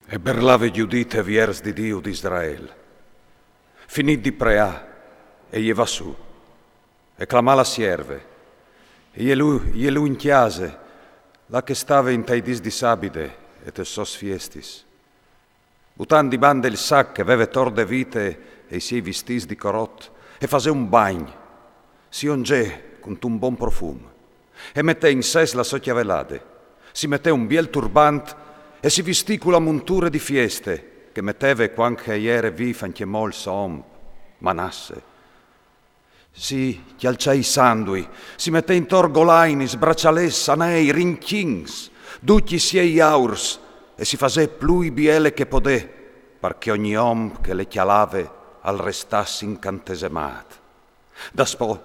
E berlave giudite viers di Dio d'Israel. Finì di preà e gli va su. E clamà la sierve. E glielu in chiase, la che stava in tai dis di sabide et sos fiestis. Butan di bande il sac che aveva torde vite e i suoi vistis di corot e fase un bagn. Si ongè con un buon profumo e mette in ses la sua chiavelade. Si mette un biel turbant e si vestì con la montura di fieste che metteva quanche ieri vi anche mol som, manasse. Si chialcià i sandui, si mette in torgolainis, bracciales, sanei, rinchins, ducchi siei aurs e si fasè plui biele che podè, perché ogni om che le chialave al restasse incantesemat. Daspò,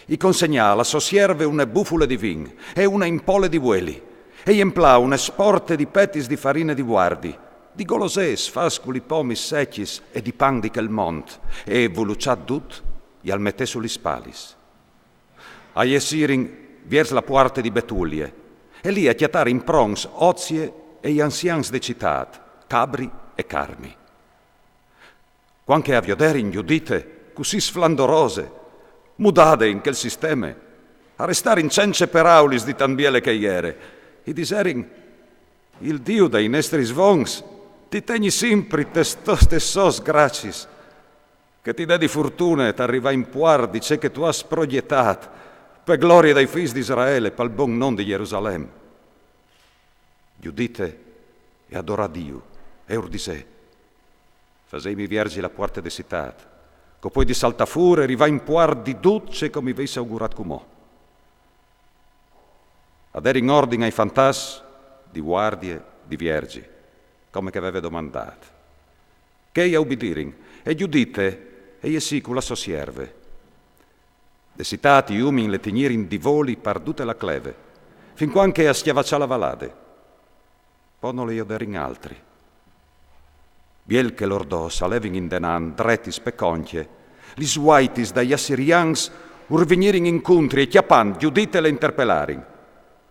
i consegnà alla sua sierve una bufula di vin e una impole di bueli, e gli emplà una sporte di petis di farina di guardi, di golosès, fasculi, pomis, secchis e di pan di Kelmont, e voluciat dut, gli al mette sugli spalis. A Jesirin viers la puarte di Betulie, e lì a chiatare in prons ozie e gli anzians de citat, cabri e carmi. Quanche a viodere in giudite, così sflandorose, mudade in quel sistema, a restare in cence per aulis di tan biele che iere, i diserin, il Dio dei nostri svons, ti tegni sempre tessos gracis, che ti dà di fortuna e t'arriva in puar di ciò che tu has proiettat, per gloria dei figli di Israele, per il buon nome di Gerusalemme. Giudite e adora Dio, e urdisè, faseimi viergi la puerta de citat, che poi di saltafure riva in puar di duce come vi augurat comò. Ad in ordine ai fantas di guardie, di viergi, come che aveva domandato. Che ia ubbidirin, e giudite e jesì con la sua sierve. De citati umin le tegnirin di voli pardute la cleve, fin quanche a schiavaccià la valade. Poi non le ioderin altri. Biel che l'ordò salevin in denan dretis peconchie, li suaitis dagli assirians urvinirin incontri e chiapan giudite le interpellarin.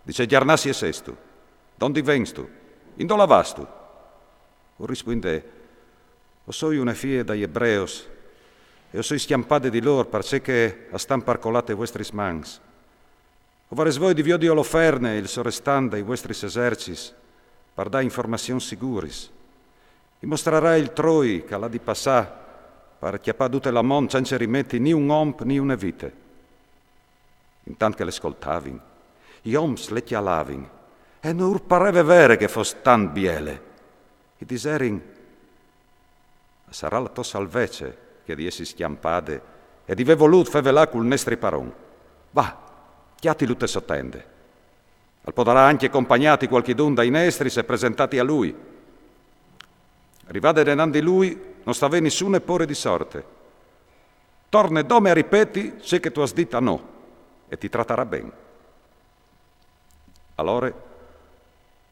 Dice Giarnasi e sestu, dondi venstu, indo lavastu? O risponde, o soi una fie dagli ebreos, e o soi schiampade di lor, parce che a stampar colate vostris mans. O vares voi di vio di Oloferne, il sorestanda i vostris esercis, par da informazion siguris. I mostrerà il Troi, che l'ha di passà, par chiappà tutte la mon, cence rimetti ni un omp ni una vite. Intant che le ascoltavin, i oms le chialavin, e non pareva vere che fosse tan biele. I diserin, sarà la tua salvece che di essi schiampade e di ve volut fevelà col nestri paron. Va, chiati lutte sottende. Al podarà anche accompagnati qualchidun dai nestri se presentati a lui. Rivade denan di lui non stava nessun pore di sorte. Torne dome a ripeti se che tu has dita no e ti tratterà ben. Allora,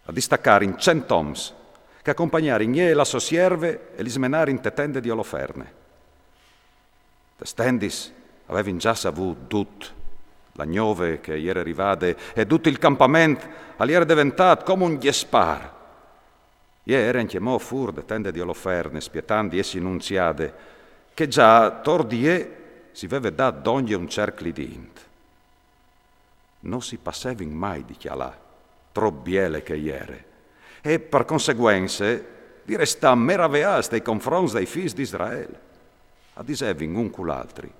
a distaccare in 100 oms che accompagnare in e la sua sierve e li smenare in te tende di Oloferne. Te stendis avevin già savuto tut, la gnove che ieri rivade e tutto il campamento all'ieri diventato come un ghiespar. Ieri in chiamò fur de tende di Oloferne, spietandi essi nunziade, che già tordie si veve da d'ogni un cercli di int. Non si passevin mai di chialà, troppo biele che ieri, e per conseguenze di restà meravegliati dei confronti dei figli di Israele. A disevin un con l'altri.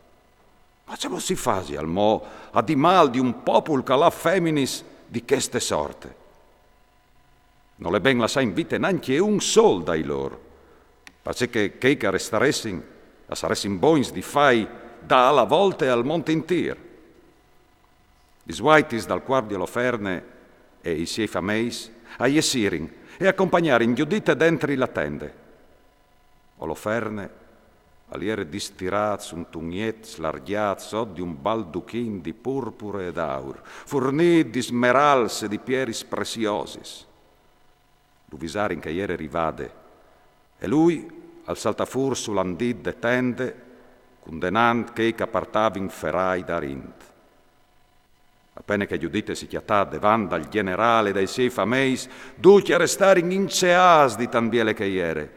Ma ce lo si fasi al mo a di mal di un popolo che l'ha feminis di queste sorte. Non le ben lascia in vita neanche un sol dai loro, perché che restaressin, a saressin boins di fai da alla volta e al monte intir. I suaitis dal quarto di Oloferne e i suoi fameis a Jesirin e accompagnarin giudite dentro la tende. Oloferne aliere distirats un tugniet slargiat sot di un balduchin di purpure ed aur, fornit di smerals e di pieris preziosis. Luvisarin che ieri rivade, e lui al saltafur sull'andid de tende, condenant che capartavin ferai darint. Appena che giudite si chiatà davanti al generale dai sei fameis, duci a restare in inceas di tan biele che iere.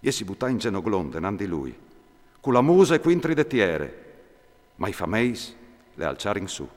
E si buttà in genoglonde, nan di lui, con la musa e quintri de tiere, ma i fameis le alciarin su.